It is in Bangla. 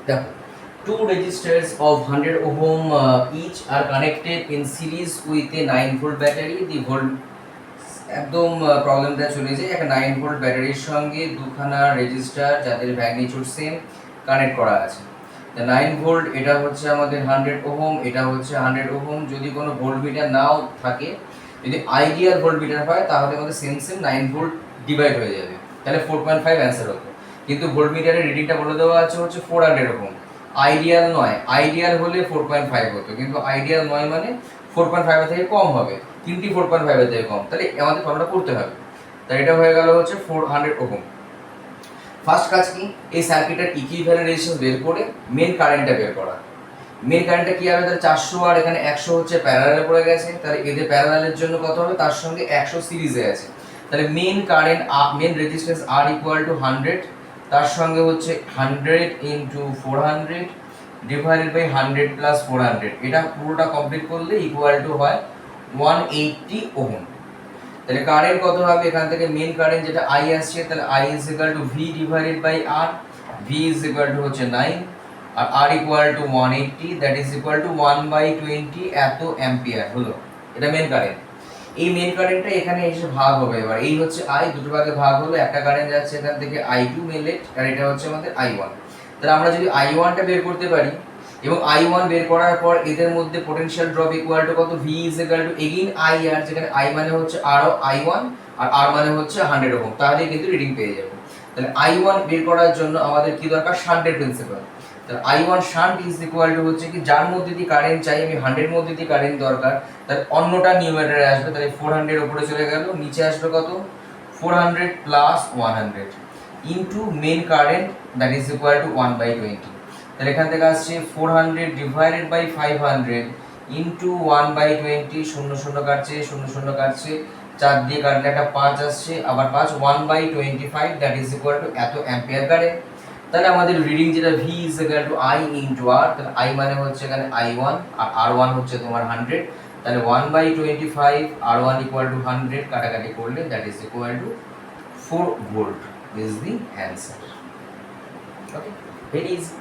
দেখো, two resistors of 100 ohm each are connected in series with a 9 volt battery. The volt একদম প্রবলেমটা চলে যায়, একটা 9 ভোল্ট ব্যাটারির সঙ্গে দুখানা রেজিস্টার যাদের ম্যাগনিটিউড সেম কানেক্ট করা আছে। 9 ভোল্ট এটা হচ্ছে আমাদের 100 ওহম, এটা হচ্ছে 100 ওহম। যদি কোনো ভোল্ট মিটার নাও থাকে, যদি আইডিয়াল ভোল্ট মিটার হয় তাহলে আমাদের সেম 9 ভোল্ট ডিভাইড হয়ে যাবে, তাহলে 4.5 অ্যান্সার হতো। কিন্তু ভোল্ট মিটারের রিডিংটা বলে দেওয়া আছে হচ্ছে 400 ওহম। আইডিয়াল নয়, আইডিয়াল হলে 4.5 হতো, কিন্তু আইডিয়াল নয় মানে 4.5 থেকে কম হবে, তিনটি 4.5 থেকে কম, তাহলে আমাদের ফর্মুলা করতে হবে। তাই এটা হয়ে গেল হচ্ছে 400 ওহম। ফার্স্ট কাজ কি, এই সার্কিটের ইকুইভ্যালেন্ট রেজিস্ট্যান্স বের করে মেন কারেন্টটা বের করা। মেন কারেন্টটা কি হবে, তাহলে 400 আর এখানে 100 হচ্ছে প্যারালালে পড়ে গেছে, তাহলে এদের প্যারালালের জন্য কত হবে, তার সঙ্গে 100 সিরিজে আছে, তাহলে মেন কারেন্ট মেন রেজিস্ট্যান্স আর ইকুয়াল টু 100, তার সঙ্গে হচ্ছে 100 ইন্টু 400 ডিভাইডেড বাই 100 প্লাস 400, এটা পুরোটা কমপ্লিট করলে ইকুয়াল টু হয় 180 ওহম। তাহলে কারেন্ট কত হবে, এখান থেকে মেন কারেন্ট যেটা আই আসছে, তাহলে I is equal to V divided by R, V is equal to হচ্ছে 9 আর R equal to 180, that is equal to 1/20 এত অ্যাম্পিয়ার হলো। এটা মেন কারেন্ট। এই মেন কারেন্টটা এখানে এসে ভাগ হবে, এবার এই হচ্ছে আই, দুটো ভাগে ভাগ হলো, একটা কারেন্ট যাচ্ছে এখান থেকে I2 মেনলেট, আর এটা হচ্ছে আমাদের I1। তাহলে আমরা যদি I1টা বের করতে পারি এবং I1 বের করার পর এদের মধ্যে পোটেনশিয়াল ড্রপ ইকুয়াল টু কত, V is equal two again IR, যেখানে I মানে হচ্ছে I1 আর R মানে হচ্ছে 100 ওহম, তাহলে কিন্তু রিডিং পেয়ে যাব। তাহলে I1 বের করার জন্য আমাদের কি দরকার, শান্টের প্রিন্সিপাল। তাহলে I1 shunt is equal to হচ্ছে কি, যার মধ্যে দিয়ে কারেন্ট চাই আমি 100 মধ্যে দিয়ে কারেন্ট দরকার, তাহলে অন্যটা নিউমারেটরে আসবে, তাহলে 400 উপরে চলে গেল, নিচে আসবে কত 400 plus 100 into main current, that is equal to 1/20। তাহলে এখান থেকে আসছে 400 ডিভাইডেড বাই 500 ইনটু 1/20, শূন্য শূন্য কাটছে, শূন্য শূন্য কাটছে, 4 দিয়ে কাটলে একটা 5 আসছে, আবার 5, 1/25, দ্যাট ইজ ইকুয়াল টু এত অ্যাম্পিয়ার কারেন্ট। তাহলে আমাদের রিডিং যেটা V is equal two I into R, তাহলে I মানে হচ্ছে এখানে I1 আর R1 হচ্ছে তোমার 100, তাহলে 1/25 R1 ইকুয়াল টু 100 কাটাকাটি করলে that is equal two 4 volt is the answer. Okay, very easy.